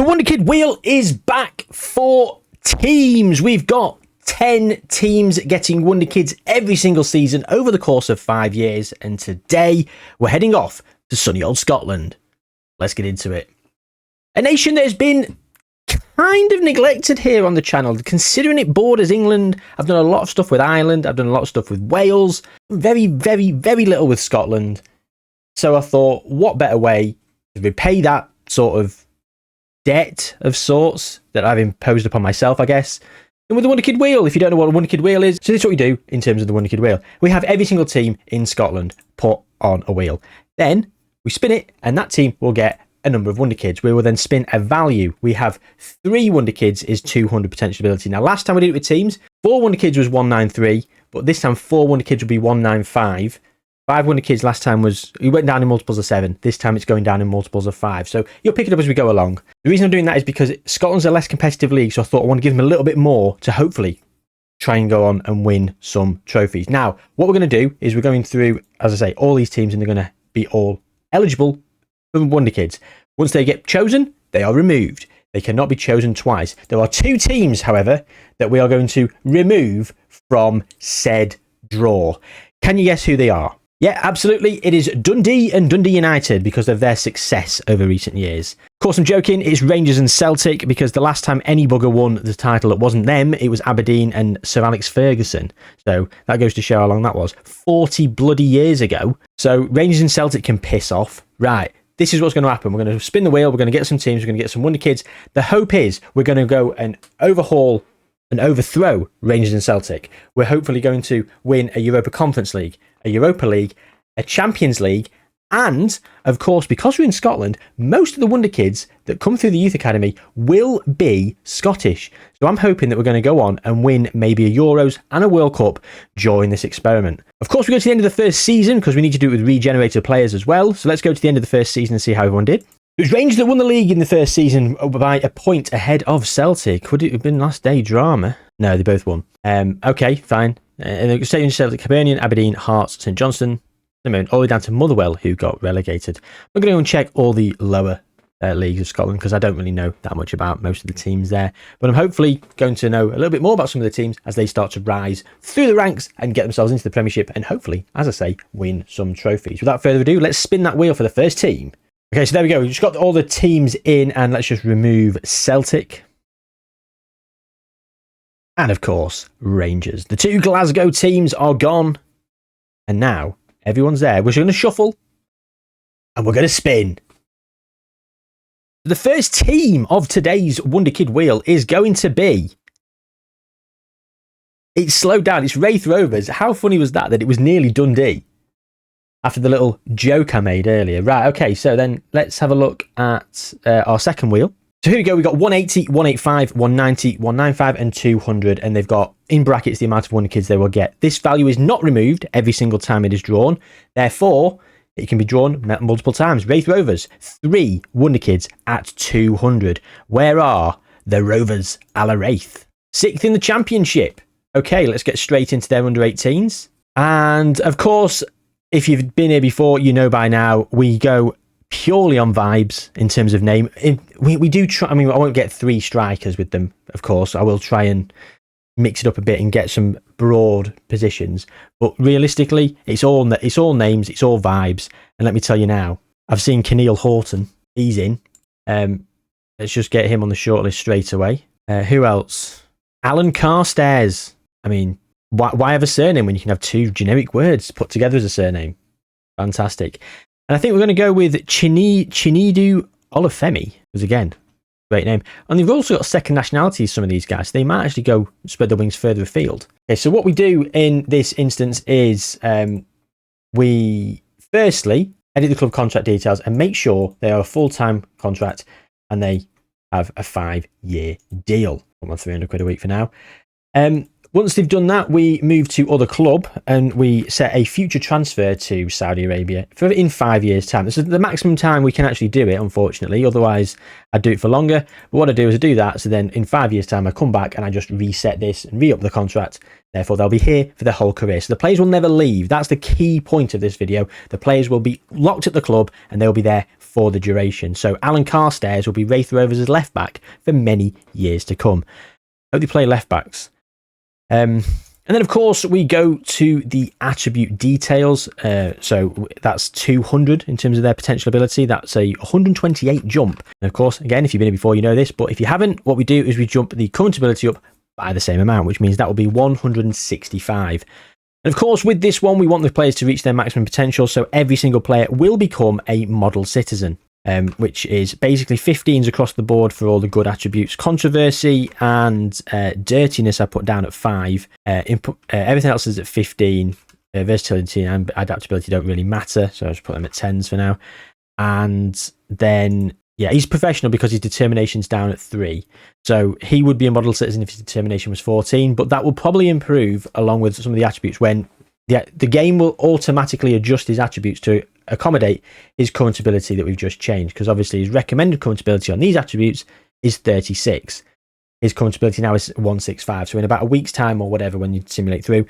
The Wonderkid wheel is back for teams. We've got 10 teams getting Wonderkids every single season over the course of 5 years. And today we're heading off to sunny old Scotland. Let's get into it. A nation that has been kind of neglected here on the channel, considering it borders England. I've done a lot of stuff with Ireland. I've done a lot of stuff with Wales. Very, very, very little with Scotland. So I thought, what better way to repay that sort of debt of sorts that I've imposed upon myself, I guess, and with the Wonderkid wheel. If you don't know what a Wonderkid wheel is, so this is what we do in terms of the Wonderkid wheel. We have every single team in Scotland put on a wheel. Then we spin it, and that team will get a number of Wonderkids. We will then spin a value. We have 3 Wonderkids is 200 potential ability. Now, last time we did it with teams, 4 Wonderkids was 193, but this time 4 Wonderkids will be 195. 5 Wonderkids last time we went down in multiples of 7. This time it's going down in multiples of 5. So you'll pick it up as we go along. The reason I'm doing that is because Scotland's a less competitive league, so I thought I want to give them a little bit more to hopefully try and go on and win some trophies. Now, what we're going to do is we're going through, as I say, all these teams, and they're going to be all eligible for Wonderkids. Once they get chosen, they are removed. They cannot be chosen twice. There are 2 teams, however, that we are going to remove from said draw. Can you guess who they are? Yeah, absolutely. It is Dundee and Dundee United because of their success over recent years. Of course, I'm joking. It's Rangers and Celtic because the last time any bugger won the title, it wasn't them. It was Aberdeen and Sir Alex Ferguson. So that goes to show how long that was. 40 bloody years ago. So Rangers and Celtic can piss off. Right. This is what's going to happen. We're going to spin the wheel. We're going to get some teams. We're going to get some Wonderkids. The hope is we're going to go and overhaul and overthrow Rangers and Celtic. We're hopefully going to win a Europa Conference League, a Europa League, a Champions League, and, of course, because we're in Scotland, most of the Wonderkids that come through the Youth Academy will be Scottish. So I'm hoping that we're going to go on and win maybe a Euros and a World Cup during this experiment. Of course, we go to the end of the first season because we need to do it with regenerated players as well. So let's go to the end of the first season and see how everyone did. It was Rangers that won the league in the first season by a point ahead of Celtic. Would it have been last day drama? No, they both won. Okay, fine. Celtic, Hibernian, Aberdeen, Hearts, St Johnstone, all the way down to Motherwell, who got relegated. I'm going to go and check all the lower leagues of Scotland because I don't really know that much about most of the teams there. But I'm hopefully going to know a little bit more about some of the teams as they start to rise through the ranks and get themselves into the Premiership and hopefully, as I say, win some trophies. Without further ado, let's spin that wheel for the first team. Okay, so there we go. We've just got all the teams in, and let's just remove Celtic. And, of course, Rangers. The 2 Glasgow teams are gone. And now everyone's there. We're going to shuffle, and we're going to spin. The first team of today's Wonderkid wheel is going to be... It's slowed down. It's Wraith Rovers. How funny was that it was nearly Dundee? After the little joke I made earlier. Right, okay, so then let's have a look at our second wheel. So here we go, we've got 180, 185, 190, 195 and 200, and they've got in brackets the amount of Wonderkids they will get. This value is not removed every single time it is drawn, therefore it can be drawn multiple times. Wraith Rovers, 3 Wonderkids at 200. Where are the Rovers a la Wraith? 6th in the Championship. Okay, let's get straight into their under-18s. And of course, if you've been here before, you know by now, we go purely on vibes in terms of name. We do try, I won't get 3 strikers with them, of course. I will try and mix it up a bit and get some broad positions. But realistically, it's all names, it's all vibes. And let me tell you now, I've seen Keneal Horton. He's in. Let's just get him on the shortlist straight away. Who else? Alan Carstairs. Why have a surname when you can have 2 generic words put together as a surname? Fantastic. And I think we're going to go with Chinedu Olufemi, because again, great name. And they've also got second nationalities, some of these guys. So they might actually go spread their wings further afield. Okay, so what we do in this instance is we firstly edit the club contract details and make sure they are a full-time contract and they have a 5-year deal. I'm on 300 quid a week for now. Once they've done that, we move to other club and we set a future transfer to Saudi Arabia in 5 years' time. This is the maximum time we can actually do it, unfortunately. Otherwise, I'd do it for longer. But what I do is I do that. So then in 5 years' time, I come back and I just reset this and re-up the contract. Therefore, they'll be here for their whole career. So the players will never leave. That's the key point of this video. The players will be locked at the club and they'll be there for the duration. So Alan Carstairs will be Wraith Rovers' left back for many years to come. Hope they play left backs. And then, of course, we go to the attribute details. So that's 200 in terms of their potential ability. That's a 128 jump. And of course, again, if you've been here before, you know this. But if you haven't, what we do is we jump the current ability up by the same amount, which means that will be 165. And of course, with this one, we want the players to reach their maximum potential. So every single player will become a model citizen. Which is basically 15s across the board for all the good attributes. Controversy and dirtiness I put down at 5. Everything else is at 15. Versatility and adaptability don't really matter, so I'll just put them at 10s for now. And then, yeah, he's professional because his determination's down at 3. So he would be a model citizen if his determination was 14, but that will probably improve along with some of the attributes when the game will automatically adjust his attributes to accommodate his current ability that we've just changed, because obviously his recommended current ability on these attributes is 36. His current ability now is 165. So in about a week's time or whatever, when you simulate through,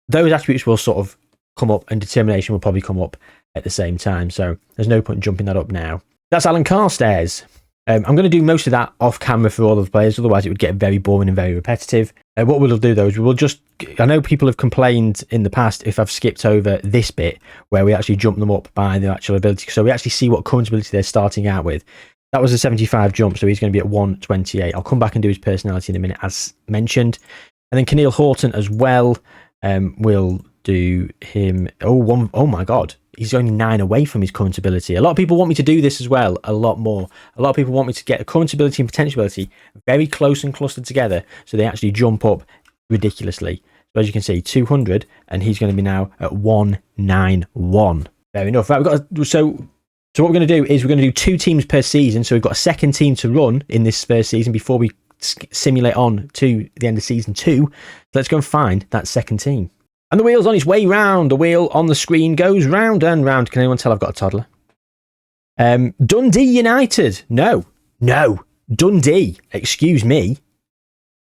those attributes will sort of come up and determination will probably come up at the same time. So there's no point in jumping that up now. That's Alan Carstairs. I'm going to do most of that off camera for all of the players, otherwise it would get very boring and very repetitive. What we'll do though is we'll just, I know people have complained in the past if I've skipped over this bit where we actually jump them up by the actual ability. So we actually see what current ability they're starting out with. That was a 75 jump, so he's going to be at 128. I'll come back and do his personality in a minute as mentioned. And then Keneal Horton as well. We'll do him, oh my God. He's only 9 away from his current ability. A lot of people want me to do this as well, a lot more. A lot of people want me to get a current ability and potential ability very close and clustered together so they actually jump up ridiculously. So as you can see, 200, and he's going to be now at 191. Fair enough. Right, so what we're going to do is we're going to do 2 teams per season. So we've got a second team to run in this first season before we simulate on to the end of season 2. So let's go and find that second team. And the wheel's on its way round. The wheel on the screen goes round and round. Can anyone tell I've got a toddler? Dundee United. No. Dundee. Excuse me.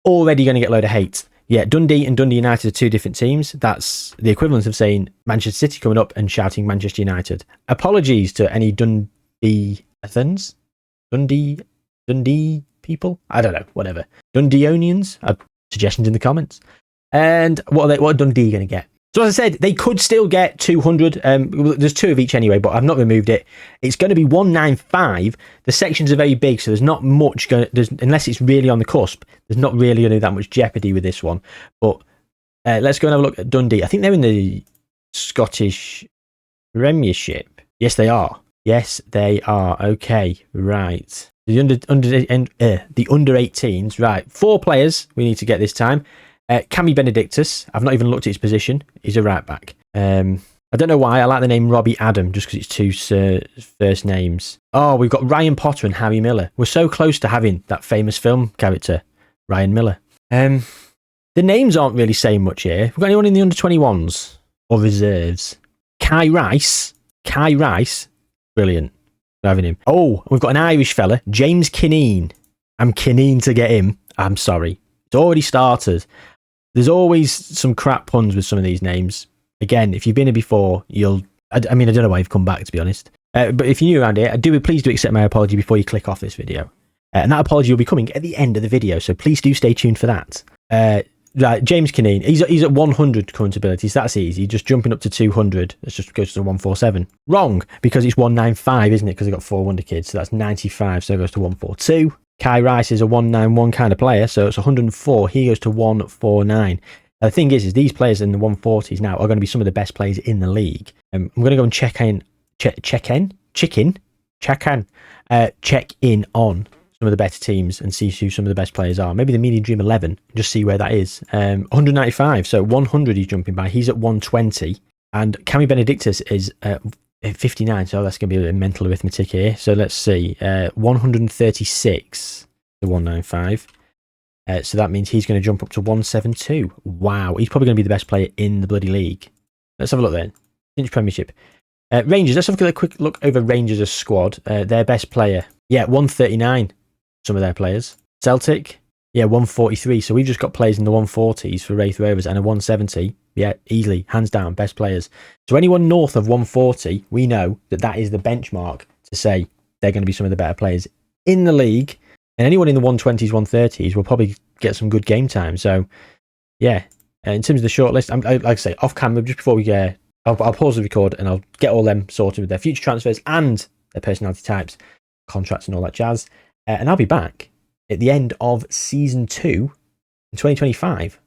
Already going to get a load of hate. Yeah, Dundee and Dundee United are 2 different teams. That's the equivalent of saying Manchester City coming up and shouting Manchester United. Apologies to any Dundeeans? Dundee people? I don't know. Whatever. Dundeeonians? Suggestions in the comments. And what are Dundee going to get? So as I said, they could still get 200. There's 2 of each anyway, but I've not removed it. It's going to be 195. The sections are very big, so there's not much going. Unless it's really on the cusp, there's not really going to be that much jeopardy with this one. But let's go and have a look at Dundee. I think they're in the Scottish Premiership. Yes, they are. Okay, right. The under 18s. Right, 4 players we need to get this time. Cammy Benedictus, I've not even looked at his position. He's a right back. I don't know why. I like the name Robbie Adam just because it's 2 first names. Oh, we've got Ryan Potter and Harry Miller. We're so close to having that famous film character, Ryan Miller. The names aren't really saying much here. We've got anyone in the under 21s or reserves? Kai Rice. Brilliant. We're having him. Oh, we've got an Irish fella, James Kineen. I'm keen to get him. I'm sorry. It's already started. There's always some crap puns with some of these names. Again, if you've been here before, I don't know why you've come back, to be honest. But if you're new around here, please do accept my apology before you click off this video. And that apology will be coming at the end of the video, so please do stay tuned for that. Right, James Kineen, he's at 100 current abilities. That's easy. Just jumping up to 200. Let's just go to 147. Wrong, because it's 195, isn't it? Because they've got 4 Wonderkids, so that's 95, so it goes to 142. Kai Rice is a 191 kind of player, so it's 104. He goes to 149. Now, the thing is these players in the 140s now are going to be some of the best players in the league. I'm going to go and check in on some of the better teams and see who some of the best players are. Maybe the Medium Dream 11, just see where that is. 195, so 100 he's jumping by. He's at 120, and Cammy Benedictus is 59, so that's going to be a mental arithmetic here. So let's see, 136 to 195. So that means he's going to jump up to 172. Wow, he's probably going to be the best player in the bloody league. Let's have a look then. Finnish Premiership. Rangers, let's have a quick look over Rangers' squad. Their best player, 139, some of their players. Celtic, 143. So we've just got players in the 140s for Wraith Rovers and a 170. Yeah, easily, hands down, best players. So anyone north of 140, we know that is the benchmark to say they're going to be some of the better players in the league. And anyone in the 120s, 130s will probably get some good game time. So, yeah, in terms of the shortlist, like I say, off camera, just before we get, I'll pause the record and I'll get all them sorted with their future transfers and their personality types, contracts and all that jazz. And I'll be back at the end of season 2 in 2025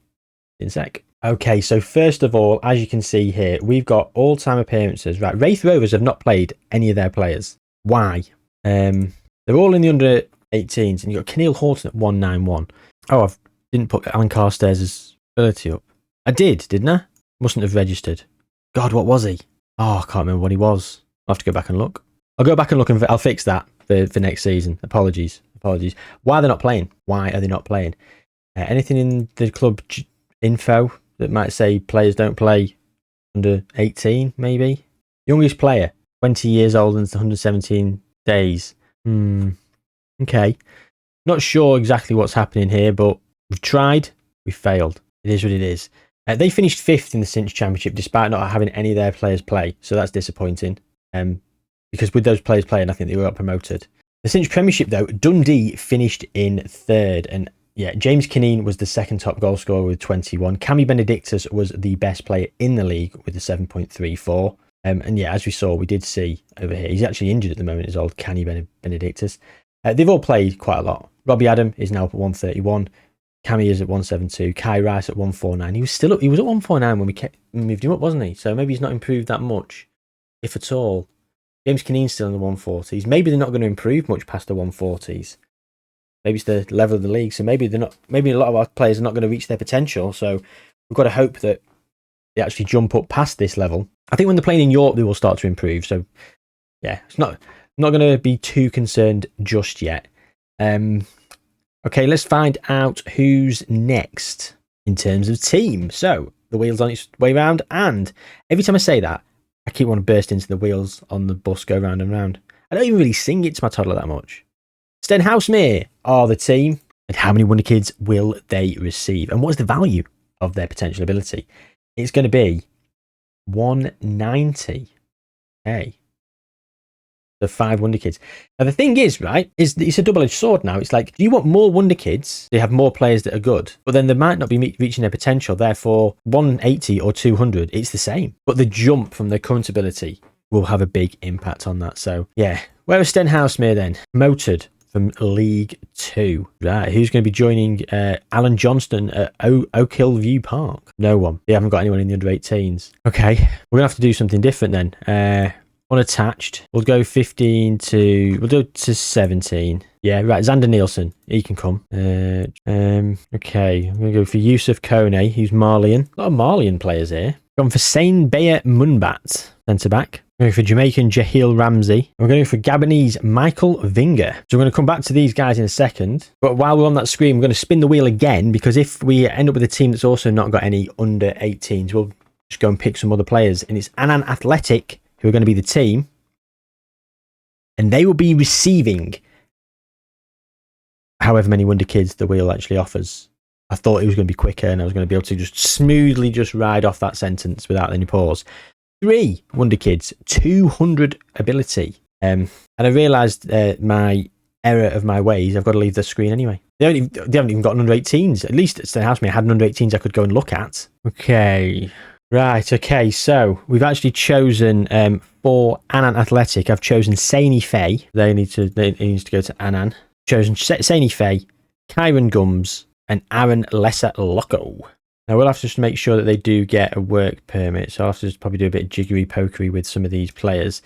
in a sec. Okay, so first of all, as you can see here, we've got all-time appearances. Right, Wraith Rovers have not played any of their players. Why? They're all in the under 18s, and you've got Keneal Horton at 191. Oh, I didn't put Alan Carstairs' ability up. I did, didn't I? Mustn't have registered. God, what was he? Oh, I can't remember what he was. I'll have to go back and look. I'll go back and look and I'll fix that for next season. Apologies. Why are they not playing? Why are they not playing? Anything in the club info that might say players don't play under 18, maybe? Youngest player, 20 years old and 117 days. Okay. Not sure exactly what's happening here, but we've tried, we've failed. It is what it is. They finished 5th in the Cinch Championship despite not having any of their players play, so that's disappointing. Because with those players playing, I think they were promoted. The Cinch Premiership, though, Dundee finished in 3rd, and yeah, James Kineen was the 2nd top goal scorer with 21. Cammy Benedictus was the best player in the league with a 7.34. And yeah, as we saw, we did see over here, he's actually injured at the moment, his old Canny Benedictus. They've all played quite a lot. Robbie Adam is now up at 131. Cammy is at 172. Kai Rice at 149. He was still up. He was at 149 when we moved him up, wasn't he? So maybe he's not improved that much, if at all. James Kineen's still in the 140s. Maybe they're not going to improve much past the 140s. Maybe it's the level of the league. So maybe they're not. Maybe a lot of our players are not going to reach their potential. So we've got to hope that they actually jump up past this level. I think when they're playing in York, they will start to improve. So yeah, it's not going to be too concerned just yet. Okay, let's find out who's next in terms of team. So the wheel's on its way round, and every time I say that, I keep wanting to burst into the wheels on the bus go round and round. I don't even really sing it to my toddler that much. Stenhousemuir are the team, and how many Wonderkids will they receive? And what is the value of their potential ability? It's going to be 190. Okay. The 5 Wonderkids. Now, the thing is, right, is it's a double-edged sword now. It's like, do you want more Wonderkids? They have more players that are good, but then they might not be reaching their potential. Therefore, 180 or 200, it's the same. But the jump from their current ability will have a big impact on that. So, yeah. Where is Stenhousemuir then? Promoted from League 2. Right, who's going to be joining Alan Johnston at Oak Hill View Park? No one. They haven't got anyone in the under 18s. Okay, we're going to have to do something different then. Unattached. We'll go 15 to... We'll do it to 17. Yeah, right. Xander Nielsen. He can come. Okay. I'm going to go for Yusuf Kone, who's Malian. A lot of Malian players here. Going for Sane Bayer Munbat, centre-back. I'm going for Jamaican Jahil Ramsey. I'm going for Gabonese Michael Vinger. So we're going to come back to these guys in a second. But while we're on that screen, we're going to spin the wheel again, because if we end up with a team that's also not got any under 18s, we'll just go and pick some other players. And it's Annan Athletic, who are going to be the team, and they will be receiving however many Wonderkids the wheel actually offers. I thought it was going to be quicker, and I was going to be able to just smoothly just ride off that sentence without any pause. 3 Wonderkids, 200 ability. And I realised my error of my ways. I've got to leave the screen anyway. They haven't even got an under 18s. At least at Stenhousemuir had an under 18s I could go and look at. Okay. Right, okay, so we've actually chosen for Annan Athletic. I've chosen Saini Fay. They need to go to Annan. Chosen Saini Fay, Kyron Gums, and Aaron Lesser Loco. Now we'll have to just make sure that they do get a work permit. So I'll have to just probably do a bit of jiggery pokery with some of these players.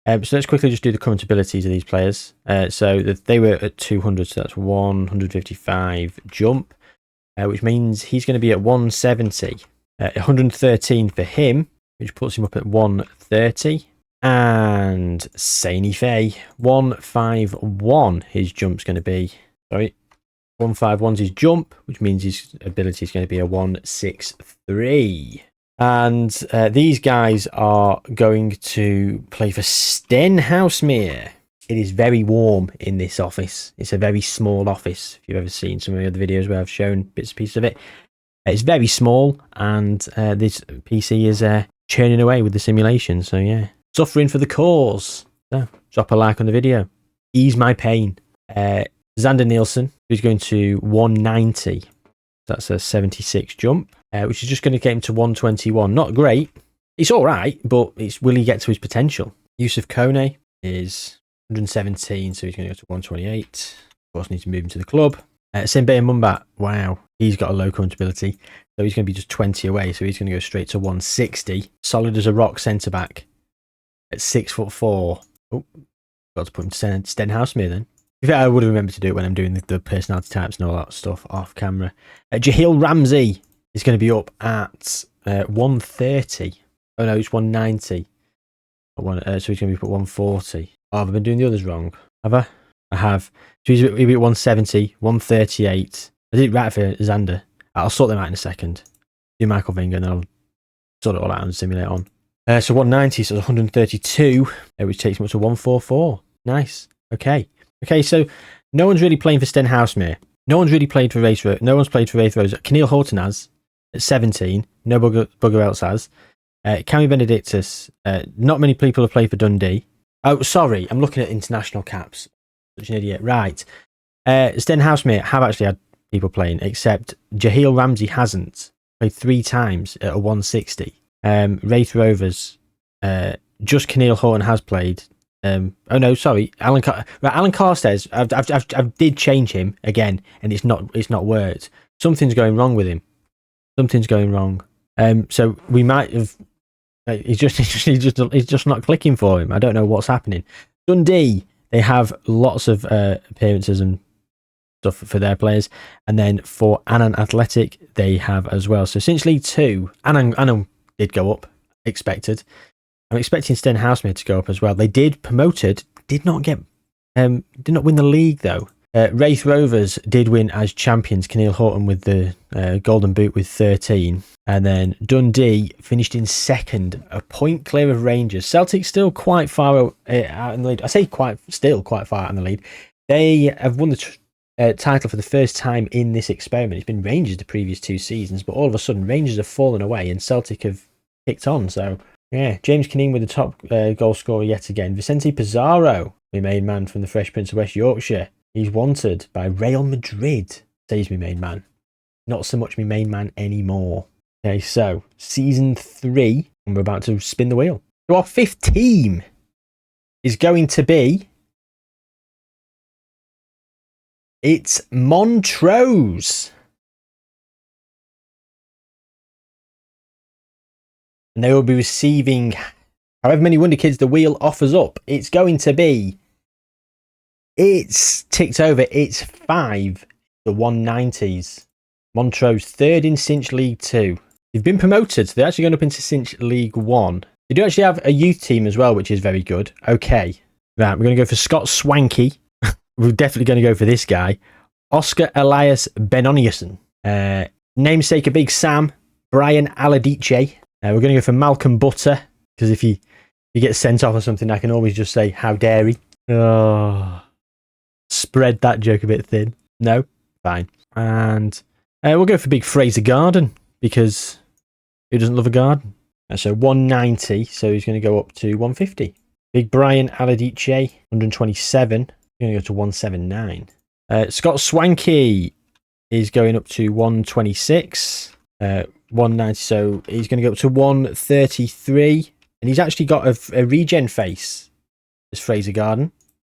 So let's quickly just do the current abilities of these players. So they were at 200, so that's 155 jump, which means he's going to be at 170. 113 for him, which puts him up at 130. And Saini Fay, 151 his jump's going to be. Sorry, 151's his jump, which means his ability is going to be a 163. And these guys are going to play for Stenhousemuir. It is very warm in this office. It's a very small office. If you've ever seen some of the other videos where I've shown bits and pieces of it. It's very small, and this PC is churning away with the simulation. So yeah, suffering for the cause. So, drop a like on the video. Ease my pain. Xander Nielsen, who's going to 190. That's a 76 jump, which is just going to get him to 121. Not great. It's all right, but will he get to his potential? Yusuf Kone is 117, so he's going to go to 128. Of course, needs to move him to the club. Simbe Mumbat, wow, he's got a low comfortability, so he's going to be just 20 away, so he's going to go straight to 160. Solid as a rock centre back at 6'4". Oh, got to put him to Stenhousemere then. In fact, I would have remembered to do it when I'm doing the personality types and all that stuff off camera. Jahil Ramsey is going to be up at 130. Oh no, it's 190. So he's going to be put 140. Oh, have I been doing the others wrong? Have I? I have. So he'll be at 170, 138. I did it right for Xander. I'll sort them out in a second. Do Michael Vinger and I'll sort it all out and simulate on. So 190, so 132, which takes him up to 144. Nice. Okay, so no one's really playing for Stenhousemere. No one's really played for Race Rose. No one's played for Race Rose. Keneal Horton has at 17. No bugger else has. Cammy Benedictus. Not many people have played for Dundee. Oh, sorry. I'm looking at international caps. Such an idiot. Right. Stenhousemere have actually had people playing, except Jahil Ramsey hasn't. Played 3 times at a 160. Wraith Rovers. Just Keneal Horton has played. Oh no, sorry. Alan Carstairs. I did change him again, and it's not worked. Something's going wrong with him. Something's going wrong. So we might have. He's just not clicking for him. I don't know what's happening. Dundee, they have lots of appearances and stuff for their players, and then for Annan Athletic, they have as well. So essentially 2. Annan did go up, expected. I'm expecting Stenhousemere to go up as well. They did promoted, did not win the league though. Wraith Rovers did win as champions. Keneal Horton with the golden boot with 13, and then Dundee finished in 2nd, a point clear of Rangers. Celtic still quite far out in the lead. I say quite far out in the lead. They have won the title for the first time in this experiment. It's been Rangers the previous 2 seasons, but all of a sudden Rangers have fallen away and Celtic have kicked on. So yeah, James Kinning with the top goal scorer yet again. Vicente Pizarro, my main man from the Fresh Prince of West Yorkshire. He's wanted by Real Madrid, says my main man. Not so much my main man anymore. Okay, so season 3, and we're about to spin the wheel. So our 5th team is going to be... It's Montrose. And they will be receiving however many Wonderkids the wheel offers up. It's going to be... It's ticked over. It's 5, the 190s. Montrose, 3rd in Cinch League 2. They've been promoted, so they're actually going up into Cinch League 1. They do actually have a youth team as well, which is very good. Okay. Right, we're going to go for Scott Swanky. We're definitely going to go for this guy. Oscar Elias Benoniuson. Namesake of Big Sam. Brian Aladice. We're going to go for Malcolm Butter, because if he gets sent off or something, I can always just say, how dare he? Oh, spread that joke a bit thin. No? Fine. And we'll go for Big Fraser Garden, because who doesn't love a garden? So 190, so he's going to go up to 150. Big Brian Aladice, 127. Going to go to 179. Scott Swanky is going up to 126. 190, so he's going to go up to 133. And he's actually got a regen face, as Fraser Garden,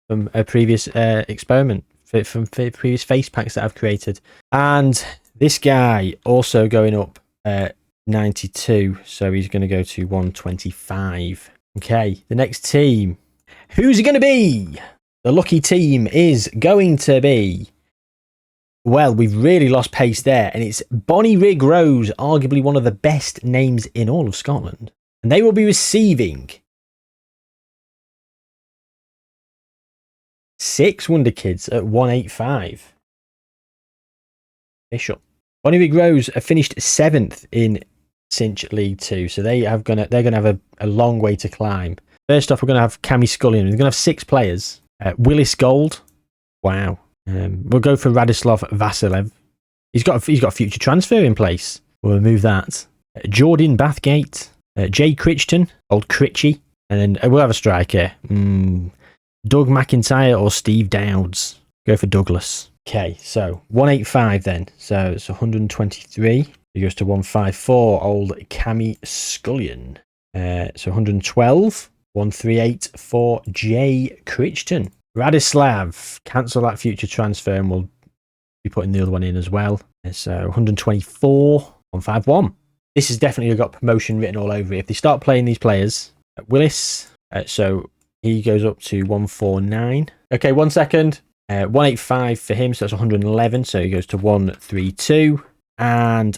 from a previous experiment, from previous face packs that I've created. And this guy also going up 92, so he's going to go to 125. Okay, the next team. Who's it going to be? The lucky team is going to be... Well, we've really lost pace there, and it's Bonnie Rig Rose, arguably one of the best names in all of Scotland. And they will be receiving 6 Wonderkids at 185. Official. Bonnie Rig Rose have finished 7th in Cinch League 2, so they're gonna have a long way to climb. First off, we're gonna have Cammy Scullion. We're gonna have 6 players. Willis Gold. Wow. We'll go for Radislav Vasilev. He's got a future transfer in place. We'll remove that. Jordan Bathgate. Jay Crichton. Old Critchy. And then we'll have a striker. Doug McIntyre or Steve Dowds? Go for Douglas. Okay, so 185 then. So it's 123. He goes to 154. Old Cammy Scullion. So 112. 138 for Jay Crichton. Radislav. Cancel that future transfer and we'll be putting the other one in as well. So 124. 151. This has definitely got promotion written all over it. If they start playing these players, Willis, so he goes up to 149. Okay, 1 second. 185 for him, so that's 111. So he goes to 132. And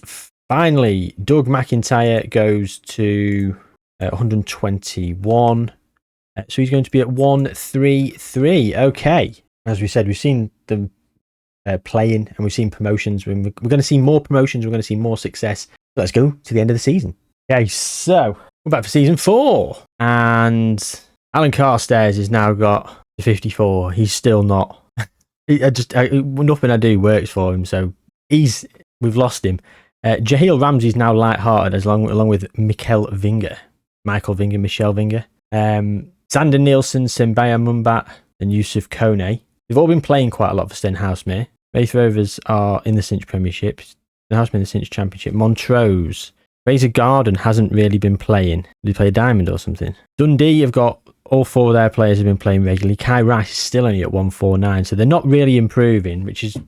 finally, Doug McIntyre goes to 121. So he's going to be at 133. Okay. As we said, we've seen them playing and we've seen promotions. We're going to see more promotions. We're going to see more success. Let's go to the end of the season. Okay, so we're back for season 4. And Alan Carstairs has now got 54. He's still not. Nothing I do works for him. So we've lost him. Jaheel Ramsey's now light-hearted along with Michael Vinger. Sander Nielsen, Simbaya Mumbat, and Yusuf Kone. They've all been playing quite a lot for Stenhousemere. Raith Rovers are in the Cinch Premiership. Stenhousemere in the Cinch Championship. Montrose. Razor Garden hasn't really been playing. Did he play a diamond or something? Dundee have got all 4 of their players have been playing regularly. Kai Rice is still only at 149, so they're not really improving, which is a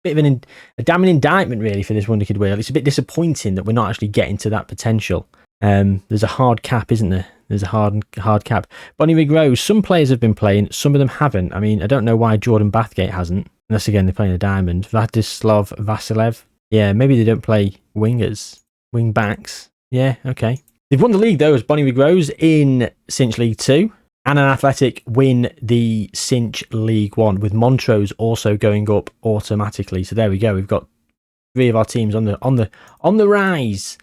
bit of a damning indictment really for this Wonderkid wheel. It's a bit disappointing that we're not actually getting to that potential. There's a hard cap, isn't there? There's a hard cap. Bonnyrigg Rose, some players have been playing, some of them haven't. I mean, I don't know why Jordan Bathgate hasn't, unless again they're playing a diamond. Vladislav Vasilev. Yeah, maybe they don't play wingers. Wing backs. Yeah, okay. They've won the league though as Bonnyrigg Rose in Cinch League 2. And an Athletic win the Cinch League 1 with Montrose also going up automatically. So there we go. We've got 3 of our teams on the rise.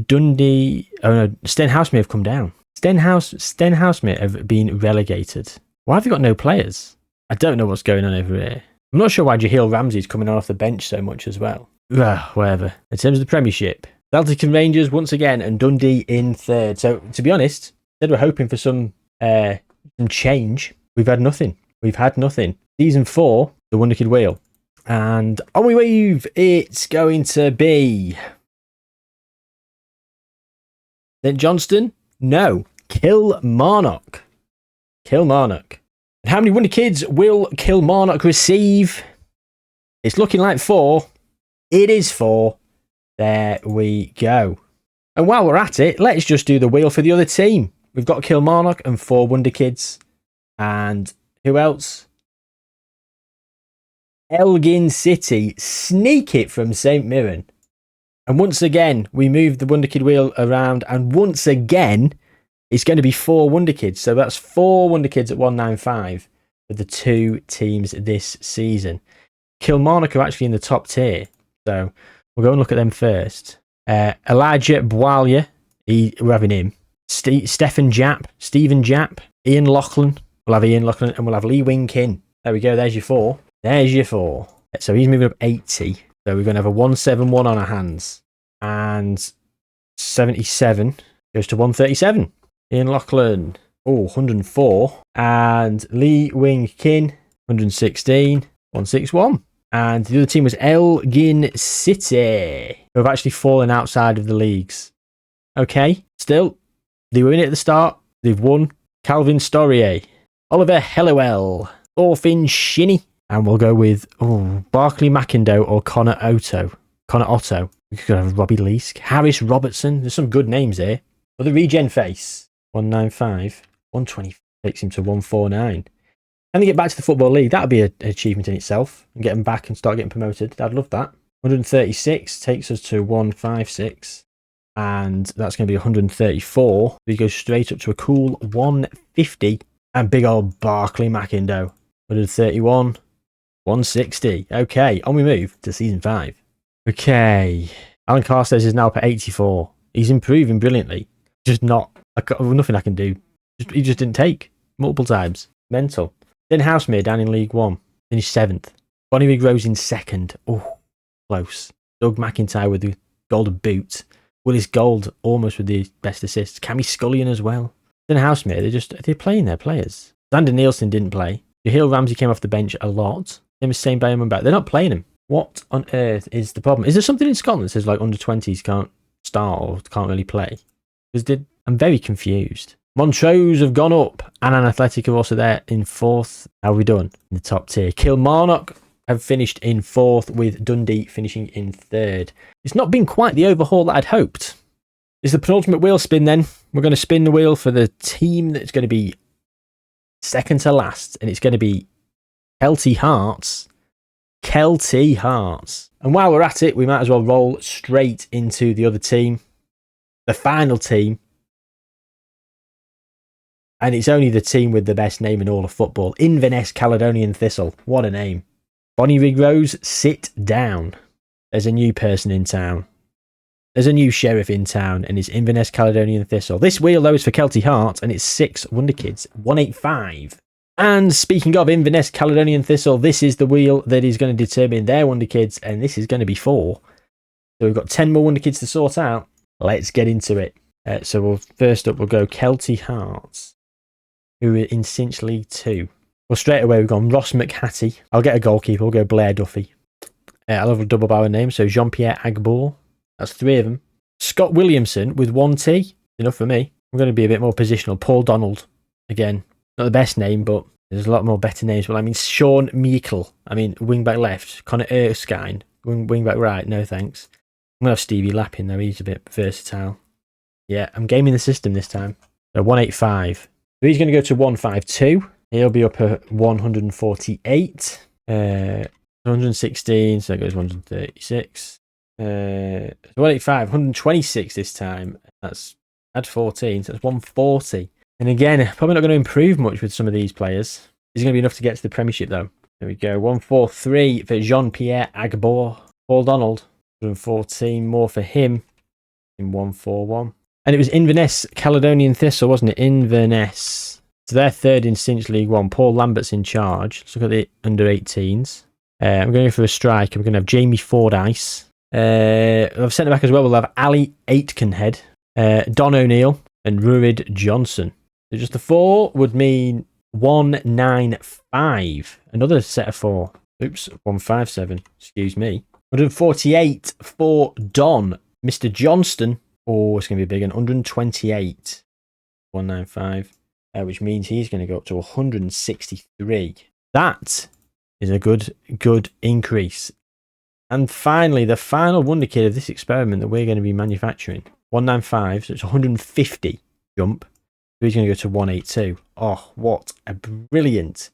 Dundee, Stenhousemere have come down. Stenhousemere have been relegated. Why have they got no players? I don't know what's going on over here. I'm not sure why Jaheel Ramsey's coming on off the bench so much as well. Whatever. In terms of the Premiership, Celtic and Rangers once again, and Dundee in 3rd. So to be honest, instead we're hoping for some change, we've had nothing. Season 4, the Wonderkid wheel, and on we move. It's going to be St Johnston. No, Kilmarnock. And how many Wonderkids will Kilmarnock receive? It's looking like 4. It is 4. There we go. And while we're at it, let's just do the wheel for the other team. We've got Kilmarnock and 4 Wonderkids. And who else? Elgin City. Sneak it from St Mirren. And once again, we move the Wonderkid wheel around. And once again, it's going to be 4 Wonderkids. So that's 4 Wonderkids at 195 for the 2 teams this season. Kilmarnock are actually in the top tier. So we'll go and look at them first. Elijah Bwalia. We're having him. Stephen Japp, Ian Lachlan. We'll have Ian Lachlan and we'll have Lee Wing Kin. There we go. There's your 4. So he's moving up 80. So we're going to have a 171 on our hands. And 77 goes to 137. Ian Lachlan. 104. And Lee Wing Kin. 116. 161. And the other team was Elgin City, who have actually fallen outside of the leagues. Okay, still, they were in it at the start. They've won. Calvin Storier, Oliver Hellewell, Thorfinn Shinny, and we'll go with Barclay McIndoe or Connor Otto. We could have Robbie Leask, Harris Robertson. There's some good names here. For the regen face, 195, 120 takes him to 149. Can they get back to the Football League? That would be an achievement in itself. And get them back and start getting promoted. I'd love that. 136 takes us to 156. And that's going to be 134. We go straight up to a cool 150. And big old Barclay McIndoe. 131. 160. Okay, on we move to Season 5. Okay. Alan Carstairs is now up at 84. He's improving brilliantly. Just not. Nothing I can do. He just didn't take. Multiple times. Mental. Then Housemere down in League 1. Finished 7th. Bonnyrigg Rose in 2nd. Oh, close. Doug McIntyre with the golden boot. Willis Gold almost with the best assists. Cammy Scullion as well. Housemere, they're playing their players. Xander Nielsen didn't play. Jahil Ramsey came off the bench a lot. Same as St. Bayham back. They're not playing him. What on earth is the problem? Is there something in Scotland that says like under 20s can't start or can't really play? Because I'm very confused. Montrose have gone up. Annan Athletic are also there in 4th. How are we done in the top tier? Kilmarnock have finished in 4th with Dundee finishing in 3rd. It's not been quite the overhaul that I'd hoped. Is the penultimate wheel spin then? We're going to spin the wheel for the team that's going to be second to last, and it's going to be Kelty Hearts. Kelty Hearts. And while we're at it, we might as well roll straight into the other team, the final team. And it's only the team with the best name in all of football. Inverness Caledonian Thistle. What a name. Bonnyrigg Rose, sit down. There's a new person in town. There's a new sheriff in town, and it's Inverness Caledonian Thistle. This wheel, though, is for Kelty Hearts, and it's 6 Wonderkids, 185. And speaking of Inverness Caledonian Thistle, this is the wheel that is going to determine their Wonderkids, and this is going to be 4. So we've got 10 more Wonderkids to sort out. Let's get into it. So first up, we'll go Kelty Hearts, who are in Cinch League 2. Well, straight away, we've gone Ross McHattie. I'll get a goalkeeper. We'll go Blair Duffy. I'll have a double barrel name, so Jean-Pierre Agbour. That's 3 of them. Scott Williamson with 1 T. Enough for me. I'm going to be a bit more positional. Paul Donald. Again, not the best name, but there's a lot more better names. Well, I mean, Sean Meikle. I mean, wing back left. Connor Erskine. Wing back right. No thanks. I'm going to have Stevie Lappin, though. He's a bit versatile. Yeah, I'm gaming the system this time. So 185. So he's going to go to 152. He'll be up at 148. 116. So it goes 136. 185, 126 this time. That's add 14, so that's 140. And again, probably not going to improve much with some of these players. Is going to be enough to get to the Premiership though. There we go, 143 for Jean-Pierre Agbour. Paul Donald, 114 more for him in 141. And it was Inverness Caledonian Thistle, wasn't it? Inverness. So they're 3rd in Cinch League 1. Paul Lambert's in charge. Let's look at the under 18s. I'm going for a striker. We're going to have Jamie Fordyce. I've sent it back as well. We'll have Ali Aitkenhead, Don O'Neill, and Rurid Johnson. So just the 4 would mean 195. Another set of 4. Oops, 157. Excuse me. 148 for Don. Mr. Johnston. Oh, it's going to be a big one. 128. 195. Which means he's going to go up to 163. That is a good increase. And finally, the final Wonderkid of this experiment that we're going to be manufacturing. 195, so it's 150 jump. So he's going to go to 182. Oh, what a brilliant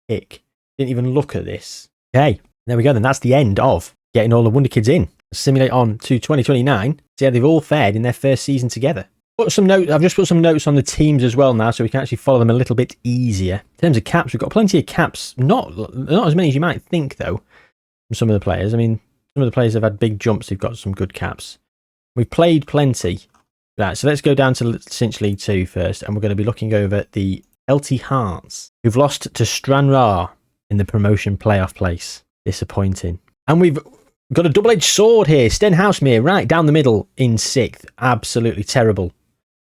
pick. Didn't even look at this. Okay, there we go then. That's the end of getting all the Wonderkids in. Simulate on to 2029. See how they've all fared in their first season together. I've just put some notes on the teams as well now, so we can actually follow them a little bit easier. In terms of caps, we've got plenty of caps. Not as many as you might think, though. Some of the players. I mean, some of the players have had big jumps. They've got some good caps. We've played plenty. Right, so let's go down to Cinch League 2 first, and we're going to be looking over the Kelty Hearts, who've lost to Stranraer in the promotion playoff place. Disappointing. And we've got a double-edged sword here. Stenhousemuir right down the middle in 6th. Absolutely terrible.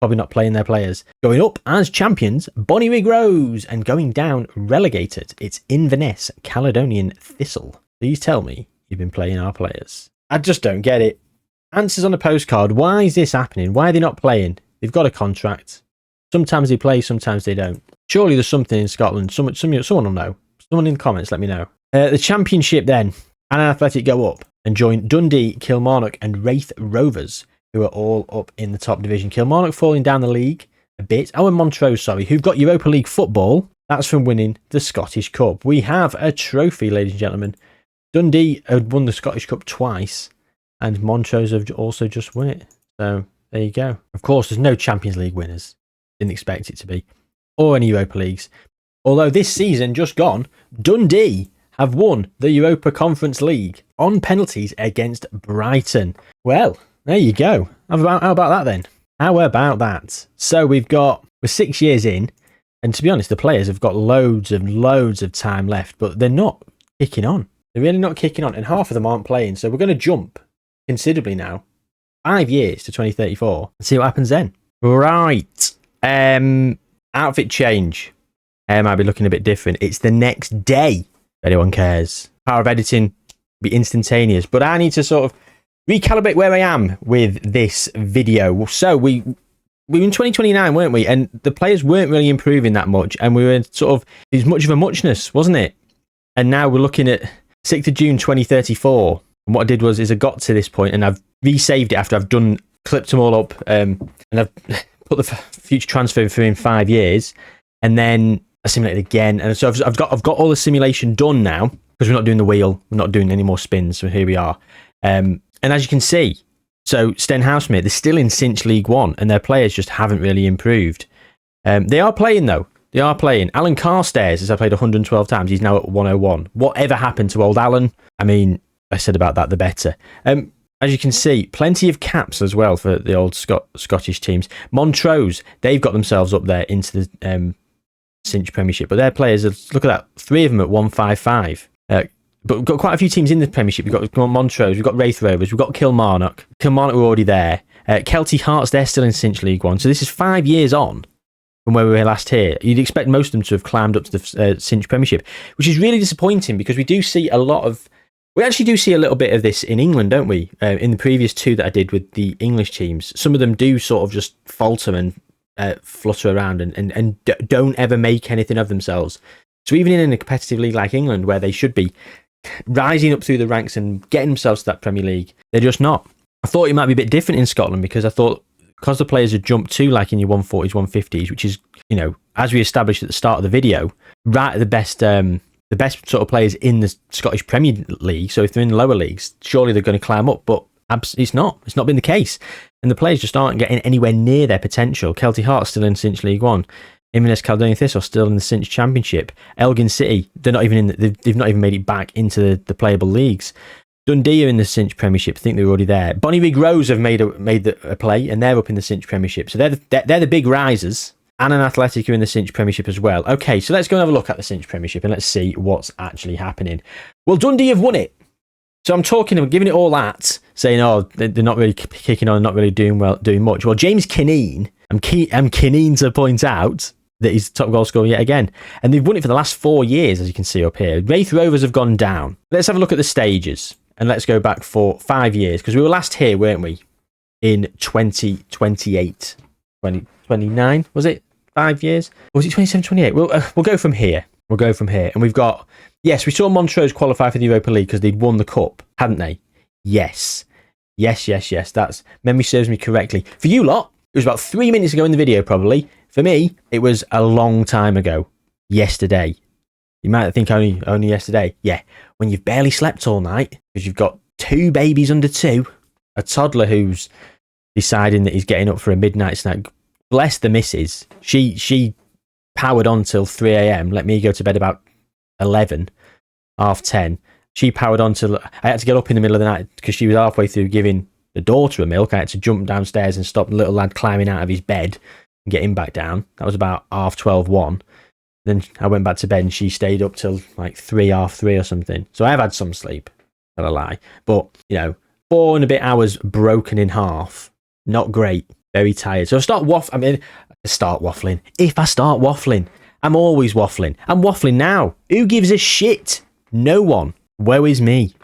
Probably not playing their players. Going up as champions, Bonnyrigg Rose, and going down relegated, it's Inverness Caledonian Thistle. Please tell me you've been playing our players. I just don't get it. Answers on a postcard. Why is this happening? Why are they not playing? They've got a contract. Sometimes they play, sometimes they don't. Surely there's something in Scotland. Someone will know. Someone in the comments, let me know. The Championship then. Annan Athletic go up and join Dundee, Kilmarnock and Wraith Rovers, who are all up in the top division. Kilmarnock falling down the league a bit. Oh, and Montrose, sorry, who've got Europa League football. That's from winning the Scottish Cup. We have a trophy, ladies and gentlemen. Dundee had won the Scottish Cup twice, and Montrose have also just won it. So there you go. Of course, there's no Champions League winners. Didn't expect it to be. Or any Europa Leagues. Although this season just gone, Dundee have won the Europa Conference League on penalties against Brighton. Well, there you go. How about that then? How about that? So we're 6 years in, and to be honest, the players have got loads of time left, but they're not kicking on. They're really not kicking on, and half of them aren't playing. So we're going to jump considerably now, 5 years to 2034, and see what happens then. Right. Outfit change. Might be looking a bit different. It's the next day, if anyone cares. Power of editing be instantaneous. But I need to sort of recalibrate where I am with this video. So we were in 2029, weren't we? And the players weren't really improving that much. And we were sort of, it was much of a muchness, wasn't it? And now we're looking at 6th of June 2034. And what I did was I got to this point and I've resaved it after I've clipped them all up. And I've put the future transfer through in 5 years. And then I simulated again. And so I've got all the simulation done now because we're not doing the wheel. We're not doing any more spins. So here we are. And as you can see, so Stenhousemere, they're still in Cinch League One and their players just haven't really improved. They are playing though. They are playing. Alan Carstairs, as I played 112 times, he's now at 101. Whatever happened to old Alan? I mean, I said about that, the better. As you can see, plenty of caps as well for the old Scottish teams. Montrose, they've got themselves up there into the Cinch Premiership, but their players, look at that, 3 of them at 155. But we've got quite a few teams in the Premiership. We've got Montrose, we've got Wraith Rovers, we've got Kilmarnock. Kilmarnock were already there. Kelty Hearts, they're still in Cinch League One. So this is 5 years on from where we were last here. You'd expect most of them to have climbed up to the Cinch Premiership, which is really disappointing because we actually do see a little bit of this in England, don't we? In the previous 2 that I did with the English teams, some of them do sort of just falter and flutter around and don't ever make anything of themselves. So even in a competitive league like England, where they should be rising up through the ranks and getting themselves to that Premier League, they're just not. I thought it might be a bit different in Scotland because I thought because the players had jumped to like in your 140s, 150s, which is, you know, as we established at the start of the video, right at the best sort of players in the Scottish Premier League. So if they're in the lower leagues, surely they're going to climb up, but it's not. It's not been the case. And the players just aren't getting anywhere near their potential. Kelty Hearts still in Cinch League One. Inverness Caledonian Thistle still in the Cinch Championship. Elgin City, they're not even they've not even made it back into the playable leagues. Dundee are in the Cinch Premiership. I think they're already there. Bonnyrigg Rose have made a play, and they're up in the Cinch Premiership. So they're the big risers. Annan Athletic are in the Cinch Premiership as well. Okay, so let's go and have a look at the Cinch Premiership and let's see what's actually happening. Well, Dundee have won it. So I'm giving it all that, saying, oh, they're not really kicking on, not really doing much. Well, James Kineen, I'm keen to point out that he's top goal scorer yet again. And they've won it for the last 4 years, as you can see up here. Wraith Rovers have gone down. Let's have a look at the stages. And let's go back for 5 years, because we were last here, weren't we? In 2028. 2029, was it? 5 years? Or was it 27, 28? We'll go from here. And we've got, yes, we saw Montrose qualify for the Europa League because they'd won the cup, hadn't they? Yes. That's, memory serves me correctly. For you lot, it was about 3 minutes ago in the video, probably. For me, it was a long time ago. Yesterday. You might think only yesterday. Yeah, when you've barely slept all night because you've got 2 babies under 2, a toddler who's deciding that he's getting up for a midnight snack. Bless the missus. She powered on till 3 a.m. Let me go to bed about 11, half 10. She powered on till I had to get up in the middle of the night because she was halfway through giving the daughter a milk. I had to jump downstairs and stop the little lad climbing out of his bed and get him back down. That was about half 12, 1. Then I went back to bed and she stayed up till like 3, half 3 or something. So I have had some sleep. Not a lie. But, 4 and a bit hours broken in half. Not great. Very tired. So I start waffling. If I start waffling, I'm always waffling. I'm waffling now. Who gives a shit? No one. Woe is me.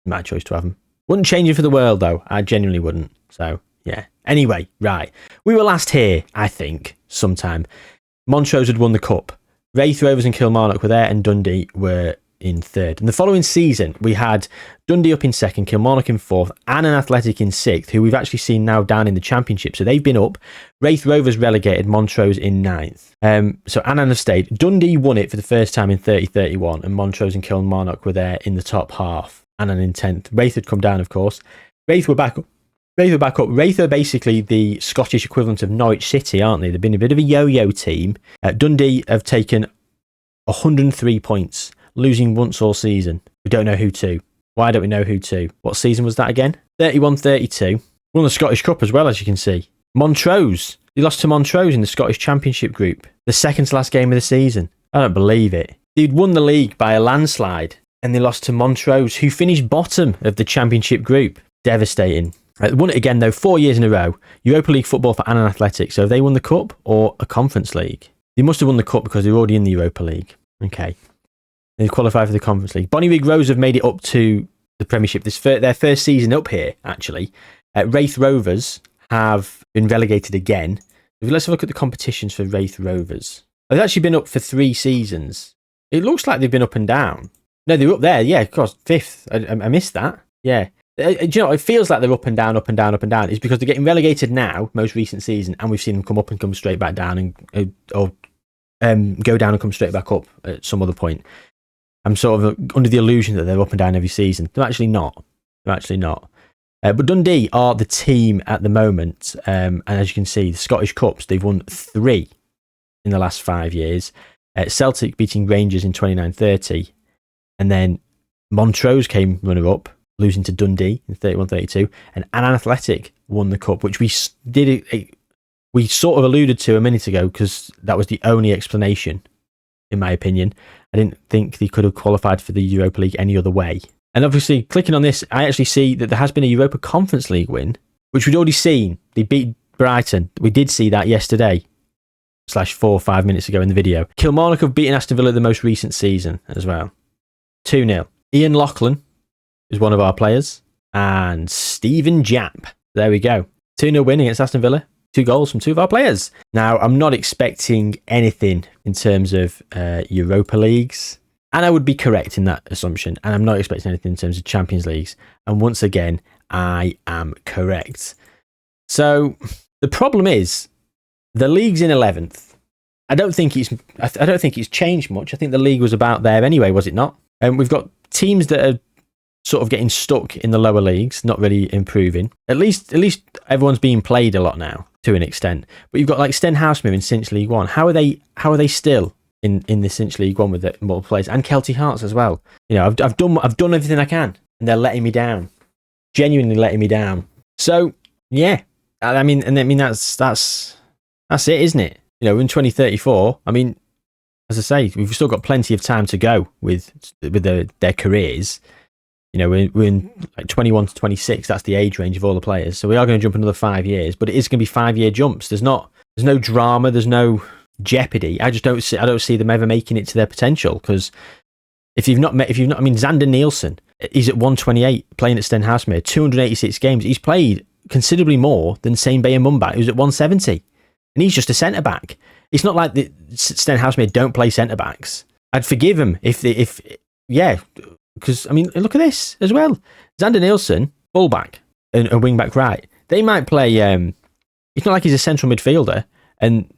My choice to have them. Wouldn't change it for the world, though. I genuinely wouldn't. So, yeah. Anyway, right. We were last here, I think, sometime. Montrose had won the cup. Wraith Rovers and Kilmarnock were there, and Dundee were in 3rd. And the following season, we had Dundee up in 2nd, Kilmarnock in 4th, Annan Athletic in 6th, who we've actually seen now down in the Championship. So they've been up. Wraith Rovers relegated, Montrose in 9th. So Annan have stayed. Dundee won it for the first time in 30-31, and Montrose and Kilmarnock were there in the top half. Annan in 10th. Wraith had come down, of course. Wraith were back up. Wraith are basically the Scottish equivalent of Norwich City, aren't they? They've been a bit of a yo-yo team. Dundee have taken 103 points, losing once all season. We don't know who to. Why don't we know who to? What season was that again? 31-32. Won the Scottish Cup as well, as you can see. Montrose. They lost to Montrose in the Scottish Championship group. The second to last game of the season. I don't believe it. They'd won the league by a landslide, and they lost to Montrose, who finished bottom of the Championship group. Devastating. Won it again, though, 4 years in a row. Europa League football for Annan Athletic. So have they won the Cup or a Conference League? They must have won the Cup because they're already in the Europa League. Okay. They've qualified for the Conference League. Bonnyrigg Rose have made it up to the Premiership. This their first season up here, actually. Wraith Rovers have been relegated again. Let's have a look at the competitions for Wraith Rovers. They've actually been up for 3 seasons. It looks like they've been up and down. No, they're up there. Yeah, of course. 5th. I missed that. Yeah. Do you know, it feels like they're up and down, up and down, up and down. It's because they're getting relegated now, most recent season, and we've seen them come up and come straight back down, and or go down and come straight back up at some other point. I'm sort of under the illusion that they're up and down every season. They're actually not. They're actually not. But Dundee are the team at the moment, and as you can see, the Scottish Cups, they've won 3 in the last 5 years. Celtic beating Rangers in 29-30, and then Montrose came runner-up, losing to Dundee in 31-32, and Annan Athletic won the Cup, which we sort of alluded to a minute ago because that was the only explanation, in my opinion. I didn't think they could have qualified for the Europa League any other way. And obviously, clicking on this, I actually see that there has been a Europa Conference League win, which we'd already seen. They beat Brighton. We did see that yesterday, /4 or 5 minutes ago in the video. Kilmarnock have beaten Aston Villa the most recent season as well. 2-0. Ian Loughlin is one of our players. And Stephen Japp. There we go. 2-0 win against Aston Villa. 2 goals from 2 of our players. Now, I'm not expecting anything in terms of Europa Leagues. And I would be correct in that assumption. And I'm not expecting anything in terms of Champions Leagues. And once again, I am correct. So the problem is the league's in 11th. I don't think it's changed much. I think the league was about there anyway, was it not? And we've got teams that are sort of getting stuck in the lower leagues, not really improving. At least everyone's being played a lot now to an extent. But you've got like Stenhousemuir in Cinch League 1. How are they still in the Cinch League 1 with the multiple players, and Kelty Hearts as well? You know, I've done everything I can, and they're letting me down, genuinely letting me down. So yeah, I mean that's it, isn't it? You know, in 2034, I mean, as I say, we've still got plenty of time to go with their careers. You know, we're in like 21 to 26. That's the age range of all the players. So we are going to jump another 5 years, but it is going to be 5-year jumps. There's no drama. There's no jeopardy. I don't see them ever making it to their potential, because if you've not, I mean, Xander Nielsen, he's at 128 playing at Stenhousemuir, 286 games. He's played considerably more than Sane Bay and Mumbat, who's at 170, and he's just a centre back. It's not like the Stenhousemuir don't play centre backs. I'd forgive him if because I mean, look at this as well. Xander Nielsen, fullback and wing back right. They might play. It's not like he's a central midfielder, and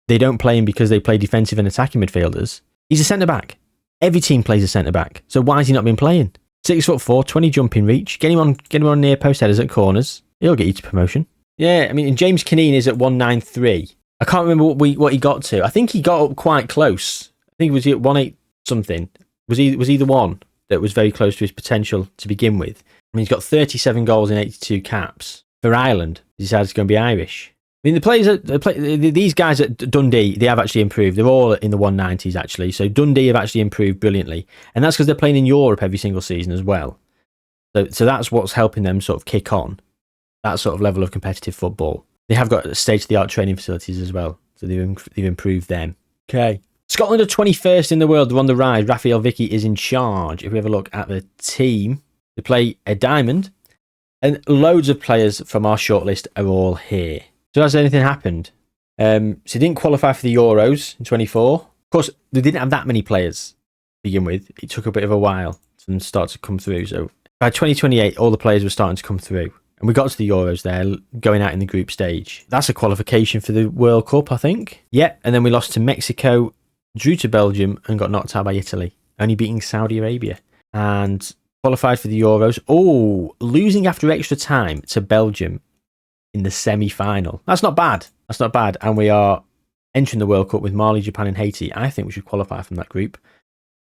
they don't play him because they play defensive and attacking midfielders. He's a centre back. Every team plays a centre back. So why has he not been playing? 6'4", 20 jumping reach. Get him on near post headers at corners. He'll get you to promotion. Yeah, I mean, and James Kineen is at 193. I can't remember what he got to. I think he got up quite close. I think was he at 18 something. Was he the one that was very close to his potential to begin with? I mean, he's got 37 goals in 82 caps for Ireland. He decided he's going to be Irish. I mean, these guys at Dundee, they have actually improved. They're all in the 190s, actually. So Dundee have actually improved brilliantly. And that's because they're playing in Europe every single season as well. So that's what's helping them sort of kick on that sort of level of competitive football. They have got state-of-the-art training facilities as well. So they've improved them. Okay. Scotland are 21st in the world. They're on the rise. Raphael Vicky is in charge. If we have a look at the team, they play a diamond. And loads of players from our shortlist are all here. So has anything happened? So they didn't qualify for the Euros in 24. Of course, they didn't have that many players to begin with. It took a bit of a while for them to start to come through. So by 2028, all the players were starting to come through. And we got to the Euros there, going out in the group stage. That's a qualification for the World Cup, I think. Yeah, and then we lost to Mexico, drew to Belgium, and got knocked out by Italy, only beating Saudi Arabia. And qualified for the Euros. Oh, losing after extra time to Belgium in the semi-final. That's not bad. And we are entering the World Cup with Mali, Japan and Haiti. I think we should qualify from that group.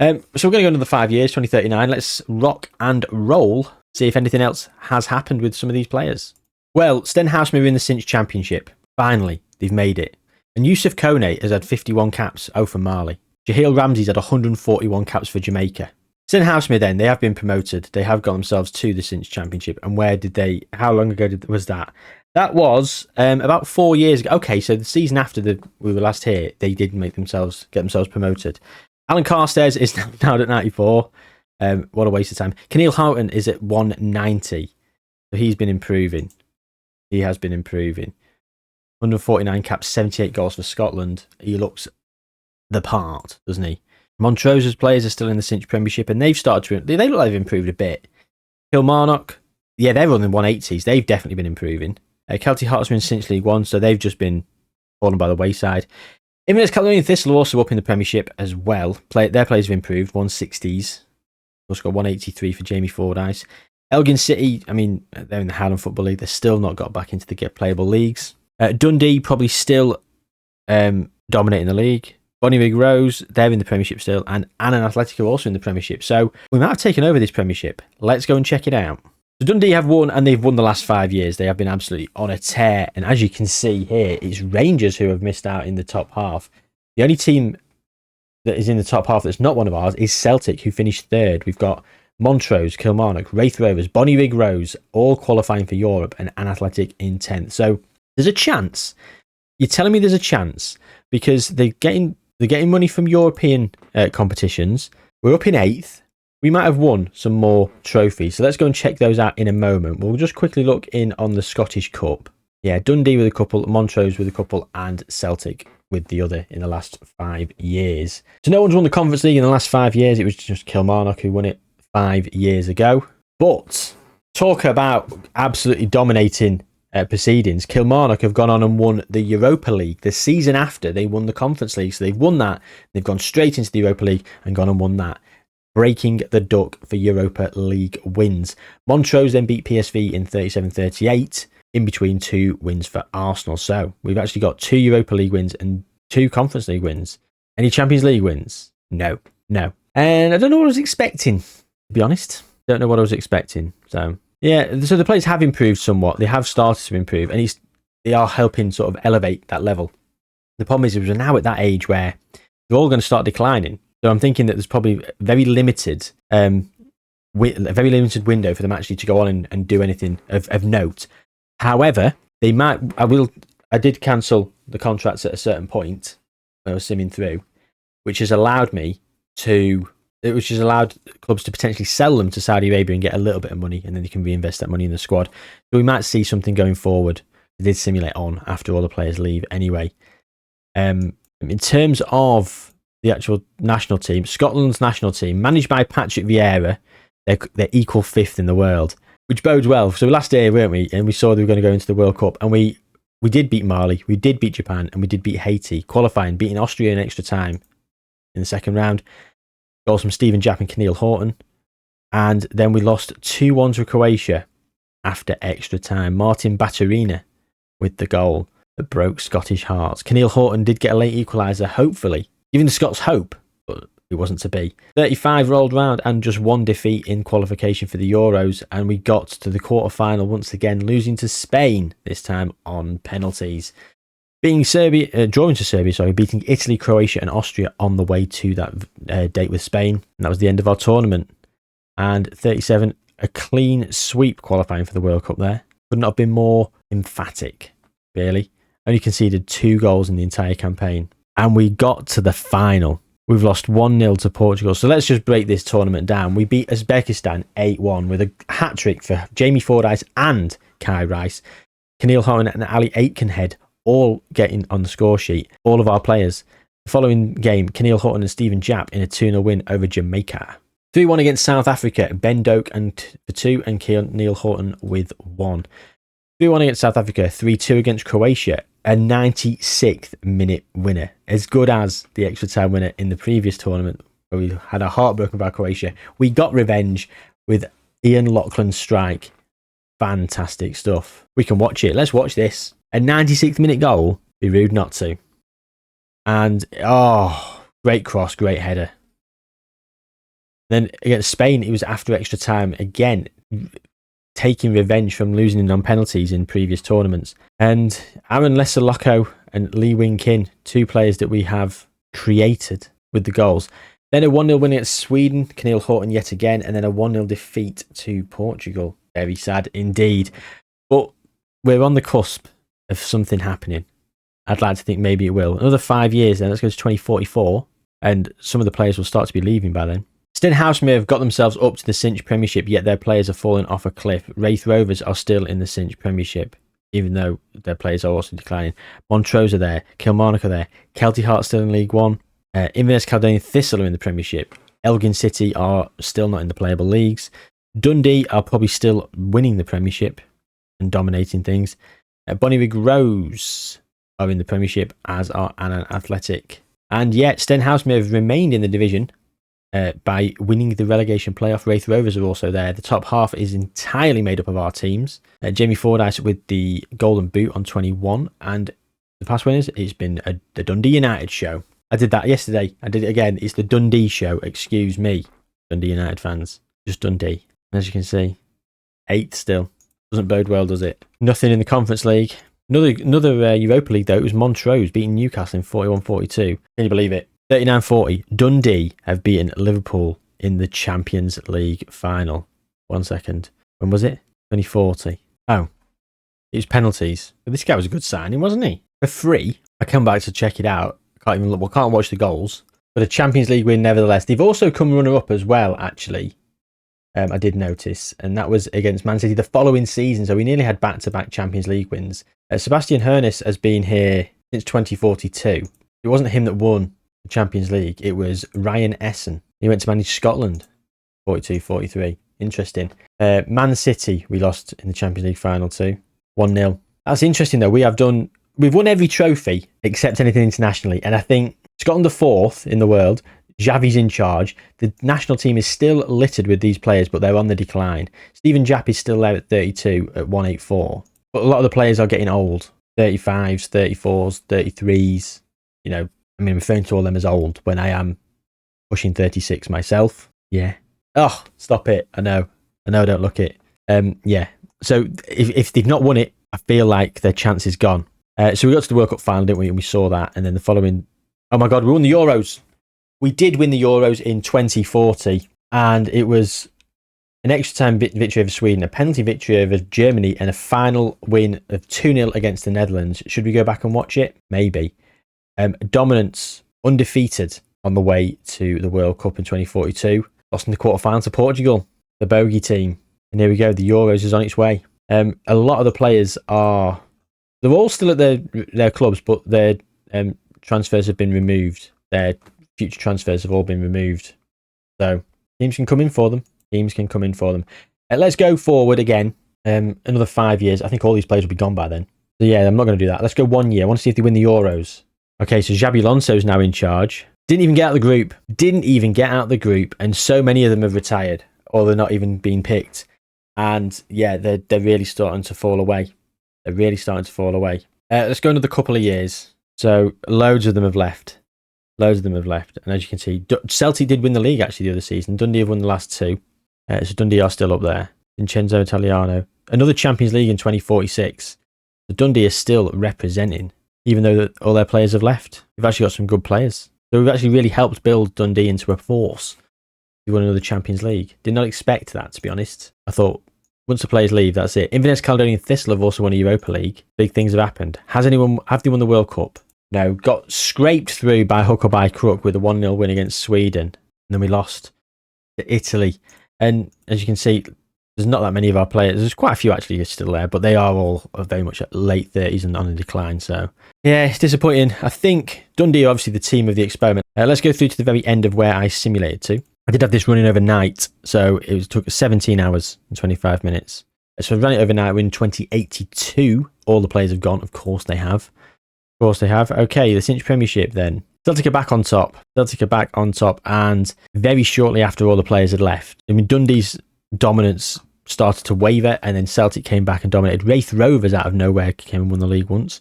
So we're going to go another 5 years, 2039. Let's rock and roll. See if anything else has happened with some of these players. Well, Stenhousemuir are in the Cinch Championship. Finally, they've made it. And Yusuf Kone has had 51 caps, for Mali. Jahil Ramsey's had 141 caps for Jamaica. St Housemere then, they have been promoted. They have got themselves to the Cinch Championship. And where did they, how long ago was that? That was about 4 years ago. Okay, so the season after we were last here, they did get themselves promoted. Alan Carstairs is now at 94. What a waste of time. Keneal Houghton is at 190. So he's been improving. He has been improving. 149 caps, 78 goals for Scotland. He looks the part, doesn't he? Montrose's players are still in the Cinch Premiership, and they've started to. They look like they've improved a bit. Kilmarnock, yeah, they're running 180s. They've definitely been improving. Celtic Hearts are in Cinch League One, so they've just been fallen by the wayside. Inverness Caledonian Thistle are also up in the Premiership as well. Their players have improved, 160s. Also got 183 for Jamie Fordyce. Elgin City, I mean, they're in the Highland Football League. They've still not got back into the playable leagues. Dundee probably still dominating the league. Bonnyrigg Rose, they're in the Premiership still, and Annan Athletic are also in the Premiership. So we might have taken over this Premiership. Let's go and check it out. So Dundee have won, and they've won the last 5 years. They have been absolutely on a tear. And as you can see here, it's Rangers who have missed out in the top half. The only team that is in the top half that's not one of ours is Celtic, who finished third. We've got Montrose, Kilmarnock, Wraith Rovers, Bonnyrigg Rose, all qualifying for Europe, and Annan Athletic in 10th. So there's a chance. You're telling me there's a chance because they're getting money from European competitions. We're up in 8th. We might have won some more trophies. So let's go and check those out in a moment. We'll just quickly look in on the Scottish Cup. Yeah, Dundee with a couple, Montrose with a couple, and Celtic with the other in the last 5 years. So no one's won the Conference League in the last 5 years. It was just Kilmarnock who won it 5 years ago. But talk about absolutely dominating proceedings. Kilmarnock have gone on and won the Europa League the season after they won the Conference League. So they've won that. They've gone straight into the Europa League and gone and won that, breaking the duck for Europa League wins. Montrose then beat PSV in 37-38, in between 2 wins for Arsenal. So we've actually got 2 Europa League wins and 2 Conference League wins. Any Champions League wins? No. And I don't know what I was expecting, to be honest. Don't know what I was expecting. So yeah, so the players have improved somewhat. They have started to improve, and they are helping sort of elevate that level. The problem is we're now at that age where they're all going to start declining. So I'm thinking that there's probably a very limited window for them actually to go on and do anything of note. However, they might. I did cancel the contracts at a certain point when I was simming through, which has allowed clubs to potentially sell them to Saudi Arabia and get a little bit of money, and then they can reinvest that money in the squad. So we might see something going forward. They did simulate on after all the players leave anyway. In terms of the actual national team, Scotland's national team, managed by Patrick Vieira, they're equal 5th in the world, which bodes well. So last year, weren't we? And we saw they were going to go into the World Cup, and we did beat Mali, we did beat Japan, and we did beat Haiti, qualifying, beating Austria in extra time in the second round. Goals from Stephen Japp and Keneal Houghton. And then we lost 2-1 to Croatia after extra time. Martin Baturina with the goal that broke Scottish hearts. Keneal Houghton did get a late equaliser, hopefully, giving the Scots hope, but it wasn't to be. 35 rolled round and just 1 defeat in qualification for the Euros, and we got to the quarter-final once again, losing to Spain, this time on penalties. Drawing to Serbia, beating Italy, Croatia and Austria on the way to that date with Spain. And that was the end of our tournament. And 37, a clean sweep qualifying for the World Cup there. Could not have been more emphatic, really. Only conceded 2 goals in the entire campaign. And we got to the final. We've lost 1-0 to Portugal. So let's just break this tournament down. We beat Uzbekistan 8-1 with a hat-trick for Jamie Fordyce and Kai Rice. Keneal Houghton and Ali Aitkenhead all getting on the score sheet, all of our players. The following game, Keneal Houghton and Stephen Japp in a 2-0 win over Jamaica. 3-1 against South Africa, Ben Doak for 2 and Keneal Houghton with 1. 3-1 against South Africa, 3-2 against Croatia, a 96th minute winner, as good as the extra time winner in the previous tournament where we had our heart broken by Croatia. We got revenge with Ian Loughlin's strike. Fantastic stuff. We can watch it. Let's watch this. A 96th minute goal, be rude not to. And, great cross, great header. Then against Spain, it was after extra time again, taking revenge from losing on penalties in previous tournaments. And Aaron Lesser-Locko and Lee Wing Kin, 2 players that we have created with the goals. Then a 1-0 win against Sweden, Camille Horton yet again, and then a 1-0 defeat to Portugal. Very sad indeed. But we're on the cusp of something happening. I'd like to think maybe it will. Another 5 years then, let's go to 2044, and some of the players will start to be leaving by then. Stenhousemuir have got themselves up to the Cinch Premiership, yet their players are falling off a cliff. Wraith Rovers are still in the Cinch Premiership, even though their players are also declining. Montrose are there, Kilmarnock are there, Kelty Heart still in League One, Inverness Caledonian Thistle are in the Premiership, Elgin City are still not in the playable leagues, Dundee are probably still winning the Premiership and dominating things. Bonnyrigg Rose are in the Premiership, as are Annan Athletic. And yet, Stenhousemuir have remained in the division by winning the relegation playoff. Wraith Rovers are also there. The top half is entirely made up of our teams. Jamie Fordyce with the Golden Boot on 21. And the past winners, it's been the Dundee United show. I did that yesterday. I did it again. It's the Dundee show. Excuse me, Dundee United fans. Just Dundee. As you can see, 8th still. Doesn't bode well, does it? Nothing in the Conference League. Another Europa League, though, it was Montrose beating Newcastle in 41-42. Can you believe it? 39-40. Dundee have beaten Liverpool in the Champions League final. 1 second. When was it? 2040. Oh, it was penalties. But this guy was a good signing, wasn't he? For free. I come back to check it out. Can't even look. Well, can't watch the goals. But a Champions League win, nevertheless. They've also come runner-up as well, actually. I did notice, and that was against Man City the following season. So we nearly had back-to-back Champions League wins. Sebastian Hoeneß has been here since 2042. It wasn't him that won the Champions League. It was Ryan Essen. He went to manage Scotland, 42-43. Interesting. Man City, we lost in the Champions League final too, 1-0. That's interesting though. We've won every trophy except anything internationally, and I think Scotland are 4th in the world. Xavi's in charge. The national team is still littered with these players, but they're on the decline. Stephen Japp is still there at 32 at 184. But a lot of the players are getting old. 35s, 34s, 33s. You know, I mean, I'm referring to all them as old when I am pushing 36 myself. Yeah. Oh, stop it. I know I don't look it. Yeah. So if they've not won it, I feel like their chance is gone. So we got to the World Cup final, didn't we? And we saw that. And then the following... Oh my God, we won the Euros. We did win the Euros in 2040, and it was an extra time victory over Sweden, a penalty victory over Germany, and a final win of 2-0 against the Netherlands. Should we go back and watch it? Maybe. Dominance, undefeated on the way to the World Cup in 2042. Lost in the quarterfinal to Portugal, the bogey team. And here we go, the Euros is on its way. A lot of the players are... They're all still at their clubs, but their transfers have been removed. Their future transfers have all been removed. So teams can come in for them. Let's go forward again. Another 5 years. I think all these players will be gone by then. So yeah, I'm not going to do that. Let's go 1 year. I want to see if they win the Euros. Okay, so Xabi Alonso is now in charge. Didn't even get out of the group. And so many of them have retired, or they're not even being picked. And yeah, they're really starting to fall away. Let's go another couple of years. So loads of them have left. And as you can see, Celtic did win the league actually the other season. Dundee have won the last 2. So Dundee are still up there. Vincenzo Italiano. Another Champions League in 2046. So Dundee is still representing, even though all their players have left. We've actually got some good players. So we've actually really helped build Dundee into a force. We won another Champions League. Did not expect that, to be honest. I thought, once the players leave, that's it. Inverness Caledonian Thistle have also won a Europa League. Big things have happened. Have they won the World Cup? No, got scraped through by hook or by crook with a 1-0 win against Sweden. And then we lost to Italy. And as you can see, there's not that many of our players. There's quite a few actually still there, but they are all very much at late 30s and on a decline. So yeah, it's disappointing. I think Dundee are obviously the team of the experiment. Let's go through to the very end of where I simulated to. I did have this running overnight, so took 17 hours and 25 minutes. So I ran it overnight in 2082. All the players have gone. Of course they have. Okay, the Cinch Premiership then. Celtic are back on top. And very shortly after all the players had left. I mean, Dundee's dominance started to waver, and then Celtic came back and dominated. Wraith Rovers out of nowhere came and won the league once.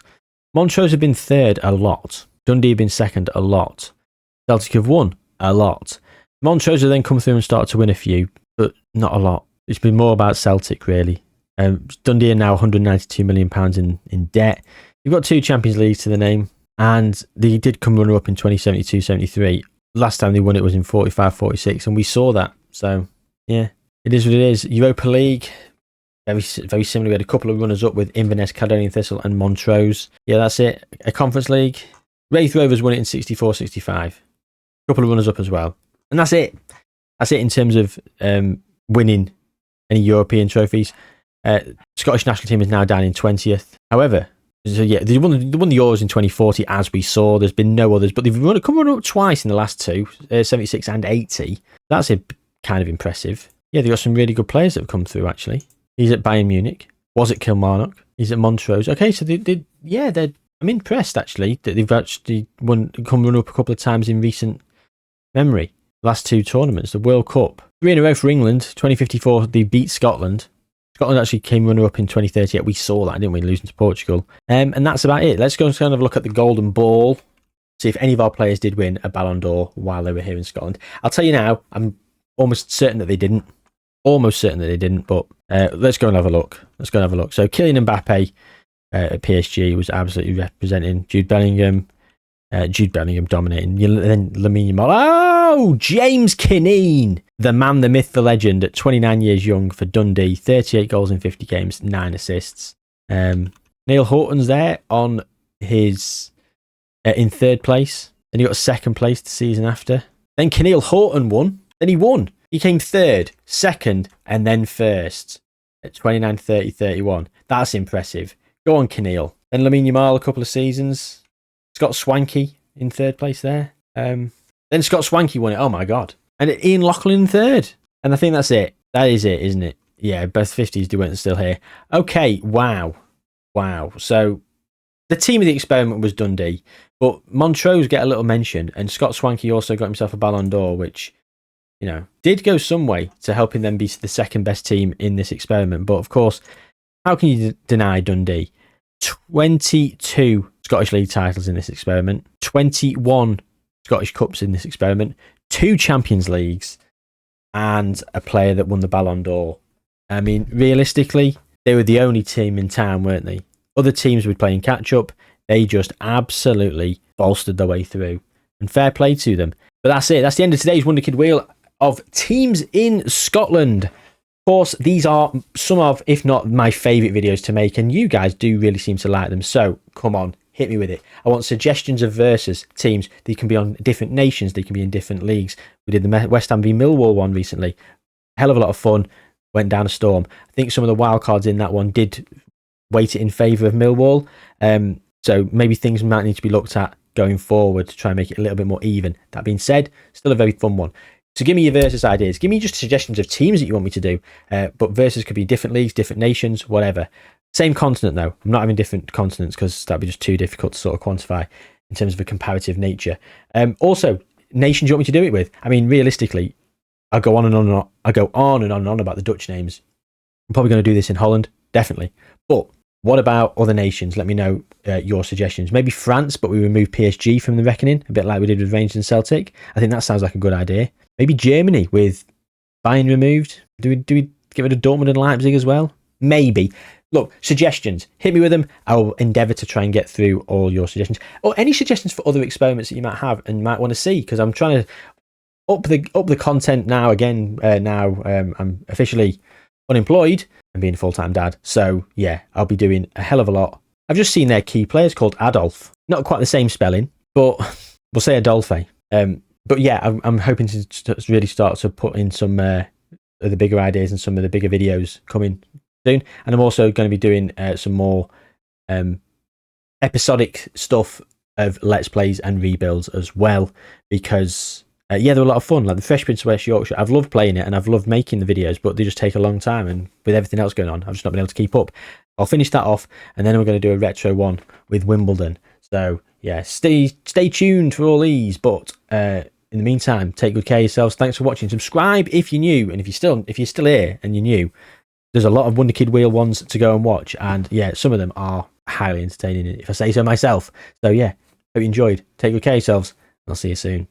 Montrose have been third a lot. Dundee have been second a lot. Celtic have won a lot. Montrose have then come through and started to win a few, but not a lot. It's been more about Celtic, really. Dundee are now £192 million in debt. You've got 2 Champions Leagues to the name, and they did come runner-up in 2072-73. last time they won it was in 45-46, and we saw that. So, yeah, it is what it is. Europa League, very similar. We had a couple of runners-up with Inverness, Caledonian Thistle, and Montrose. Yeah, that's it. A Conference League. Wraith Rovers won it in 64-65. A couple of runners-up as well. And that's it. That's it in terms of winning any European trophies. Scottish national team is now down in 20th. However, so yeah, they won the Euros in 2040, as we saw. There's been no others, but they've come up twice in the last two, 76 and 80. That's kind of impressive. Yeah, they've got some really good players that have come through, actually. He's at Bayern Munich. Was at Kilmarnock. He's at Montrose. Okay, so I'm impressed, actually, that they've actually come run up a couple of times in recent memory. Last two tournaments, the World Cup. 3 in a row for England. 2054, they beat Scotland. Scotland actually came runner-up in 2038. We saw that, didn't we, losing to Portugal. And that's about it. Let's go and have a look at the Golden Ball. See if any of our players did win a Ballon d'Or while they were here in Scotland. I'll tell you now, I'm almost certain that they didn't. But let's go and have a look. So Kylian Mbappe at PSG was absolutely representing Jude Bellingham. Jude Bellingham dominating. Then Lamine Yamal. Oh, James Kineen. The man, the myth, the legend at 29 years young for Dundee. 38 goals in 50 games, 9 assists. Neil Horton's there on his in 3rd place. Then he got 2nd place the season after. Then Keneal Horton won. Then he won. He came 3rd, 2nd, and then 1st at 29, 30, 31. That's impressive. Go on, Keneal. Then Lamine Yamal a couple of seasons. Scott Swanky in 3rd place there. Then Scott Swanky won it. Oh my God. And Ian Loughlin in 3rd. And I think that's it. That is it, isn't it? Yeah, both 50s do weren't still here. Okay, wow. So the team of the experiment was Dundee, but Montrose get a little mention, and Scott Swanky also got himself a Ballon d'Or, which, you know, did go some way to helping them be the 2nd best team in this experiment. But of course, how can you deny Dundee? 22 Scottish League titles in this experiment, 21 Scottish Cups in this experiment, 2 Champions Leagues, and a player that won the Ballon d'Or. I mean, realistically, they were the only team in town, weren't they? Other teams were playing catch-up. They just absolutely bolstered their way through. And fair play to them. But that's it. That's the end of today's Wonderkid Wheel of teams in Scotland. Of course, these are some of, if not my favourite videos to make, and you guys do really seem to like them. So, come on, hit me with it. I want suggestions of versus teams. They can be on different nations. They can be in different leagues. We did the West Ham v Millwall one recently. Hell of a lot of fun. Went down a storm. I think some of the wild cards in that one did weight it in favour of Millwall. So maybe things might need to be looked at going forward to try and make it a little bit more even. That being said, still a very fun one. So give me your versus ideas. Give me just suggestions of teams that you want me to do. But versus could be different leagues, different nations, whatever. Same continent though. I'm not having different continents because that'd be just too difficult to sort of quantify in terms of a comparative nature. Also, nations you want me to do it with. I mean, realistically, I'll go on and on and on. I go on and on and on about the Dutch names. I'm probably going to do this in Holland, definitely. But what about other nations? Let me know your suggestions. Maybe France, but we remove PSG from the reckoning, a bit like we did with Rangers and Celtic. I think that sounds like a good idea. Maybe Germany with Bayern removed. Do we get rid of Dortmund and Leipzig as well? Maybe. Look, suggestions. Hit me with them. I will endeavour to try and get through all your suggestions. Or any suggestions for other experiments that you might have and might want to see, because I'm trying to up the content now again. I'm officially unemployed and being a full-time dad. So, yeah, I'll be doing a hell of a lot. I've just seen their key players called Adolf. Not quite the same spelling, but we'll say Adolphe. But yeah, I'm hoping to really start to put in some of the bigger ideas and some of the bigger videos coming soon. And I'm also going to be doing some more episodic stuff of Let's Plays and rebuilds as well, because they're a lot of fun. Like the Fresh Prince of West Yorkshire, I've loved playing it and I've loved making the videos, but they just take a long time, and with everything else going on, I've just not been able to keep up. I'll finish that off, and then we're going to do a retro one with Wimbledon. So yeah, stay tuned for all these. But in the meantime, take good care of yourselves. Thanks for watching. Subscribe if you're new, and if you're still here and you're new, there's a lot of Wonderkid Wheel ones to go and watch, and yeah, some of them are highly entertaining, if I say so myself. So yeah, hope you enjoyed. Take good care of yourselves. I'll see you soon.